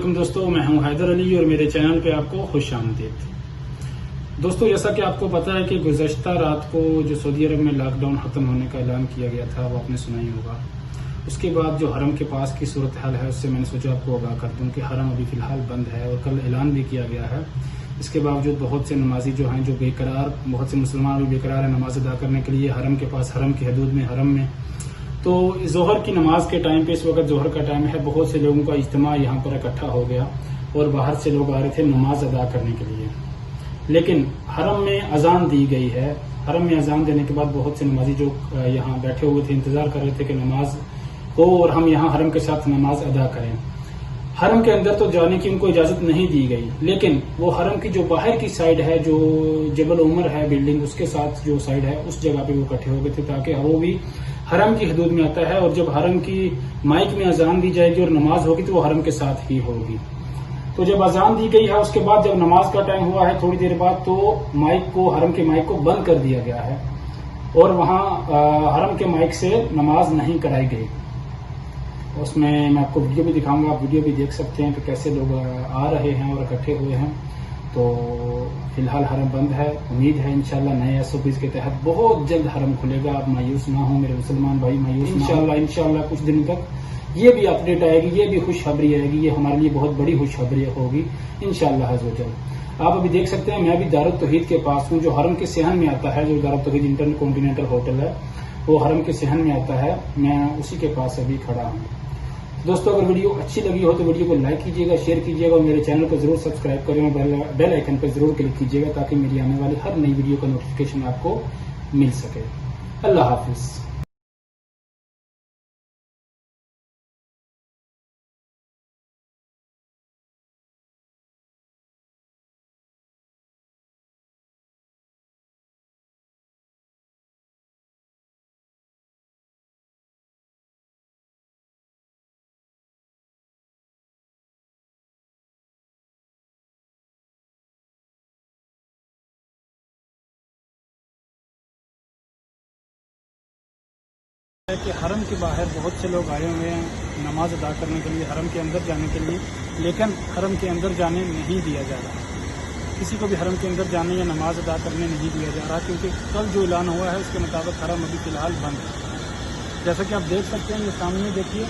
علیکم دوستو، میں ہوں حیدر علی اور میرے چینل پہ آپ کو خوش آمدید۔ دوستو، جیسا کہ آپ کو پتا ہے کہ گزشتہ رات کو جو سعودی عرب میں لاک ڈاؤن ختم ہونے کا اعلان کیا گیا تھا، وہ آپ نے سنا ہی ہوگا۔ اس کے بعد جو حرم کے پاس کی صورتحال ہے، اس سے میں نے سوچا آپ کو آگاہ کر دوں کہ حرم ابھی فی الحال بند ہے اور کل اعلان بھی کیا گیا ہے۔ اس کے باوجود بہت سے نمازی جو ہیں، جو بے قرار، بہت سے مسلمان بھی بے قرار ہیں نماز ادا کرنے کے لیے حرم کے پاس، حرم کی حدود میں، حرم میں۔ تو ظہر کی نماز کے ٹائم پہ، اس وقت ظہر کا ٹائم ہے، بہت سے لوگوں کا اجتماع یہاں پر اکٹھا ہو گیا اور باہر سے لوگ آ رہے تھے نماز ادا کرنے کے لیے۔ لیکن حرم میں اذان دی گئی ہے۔ حرم میں اذان دینے کے بعد بہت سے نمازی جو یہاں بیٹھے ہوئے تھے، انتظار کر رہے تھے کہ نماز ہو اور ہم یہاں حرم کے ساتھ نماز ادا کریں۔ حرم کے اندر تو جانے کی ان کو اجازت نہیں دی گئی، لیکن وہ حرم کی جو باہر کی سائیڈ ہے، جو جبل عمر ہے بلڈنگ، اس کے ساتھ جو سائیڈ ہے، اس جگہ پہ وہ اکٹھے ہو گئے تھے تاکہ وہ بھی حرم کی حدود میں آتا ہے، اور جب حرم کی مائک میں اذان دی جائے گی اور نماز ہوگی تو وہ حرم کے ساتھ ہی ہوگی۔ تو جب اذان دی گئی ہے، اس کے بعد جب نماز کا ٹائم ہوا ہے تھوڑی دیر بعد، تو حرم کے مائک کو بند کر دیا گیا ہے اور وہاں حرم کے مائک سے نماز نہیں کرائی گئی۔ اس میں میں آپ کو ویڈیو بھی دکھاؤں گا، آپ ویڈیو بھی دیکھ سکتے ہیں کہ کیسے لوگ آ رہے ہیں اور اکٹھے ہوئے ہیں۔ تو فی الحال حرم بند ہے۔ امید ہے انشاءاللہ نئے SOPs کے تحت بہت جلد حرم کھلے گا۔ آپ مایوس نہ ہوں میرے مسلمان بھائی، مایوس انشاءاللہ کچھ دنوں تک یہ بھی اپڈیٹ آئے گی، یہ بھی خوشخبری آئے گی، یہ ہمارے لیے بہت بڑی خوشخبری ہوگی انشاءاللہ عز و جل۔ آپ ابھی دیکھ سکتے ہیں میں بھی دارالتوحید کے پاس ہوں، جو حرم کے صحن میں آتا ہے، جو دارالتوحید انٹر کانٹیننٹل ہوٹل ہے، وہ حرم کے صحن میں آتا ہے۔ میں اسی کے پاس ابھی کھڑا ہوں۔ دوستو، اگر ویڈیو اچھی لگی ہو تو ویڈیو کو لائک کیجیے گا، شیئر کیجیے گا اور میرے چینل کو ضرور سبسکرائب کریں اور بیل آئیکن پر ضرور کلک کیجیے گا تاکہ میری آنے والی ہر نئی ویڈیو کا نوٹیفیکیشن آپ کو مل سکے۔ اللہ حافظ۔ کہ حرم کے باہر بہت سے لوگ آئے ہوئے ہیں نماز ادا کرنے کے لیے، حرم کے اندر جانے کے لیے، لیکن حرم کے اندر جانے نہیں دیا جا رہا۔ کسی کو بھی حرم کے اندر جانے یا نماز ادا کرنے نہیں دیا جا رہا، کیونکہ کل جو اعلان ہوا ہے اس کے مطابق حرم ابھی فی الحال بند ہے۔ جیسا کہ آپ دیکھ سکتے ہیں، یہ سامنے دیکھیے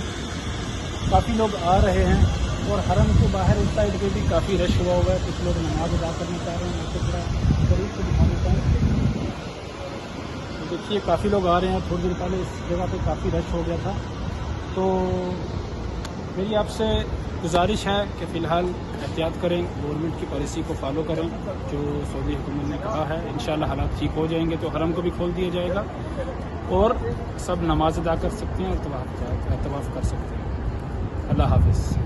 کافی لوگ آ رہے ہیں اور حرم کے باہر اس سائڈ پہ بھی کافی رش ہوا ہوا ہے۔ کچھ لوگ نماز ادا کرنا چاہ رہے ہیں، آپ کو تھوڑا قریب سے دکھا دیتا ہوں۔ دیکھیے کافی لوگ آ رہے ہیں، تھوڑی دیر پہلے اس جگہ پہ کافی رش ہو گیا تھا۔ تو میری آپ سے گزارش ہے کہ فی الحال احتیاط کریں، گورنمنٹ کی پالیسی کو فالو کریں جو سعودی حکومت نے کہا ہے۔ انشاءاللہ حالات ٹھیک ہو جائیں گے تو حرم کو بھی کھول دیا جائے گا اور سب نماز ادا کر سکتے ہیں اور طواف کر سکتے ہیں۔ اللہ حافظ۔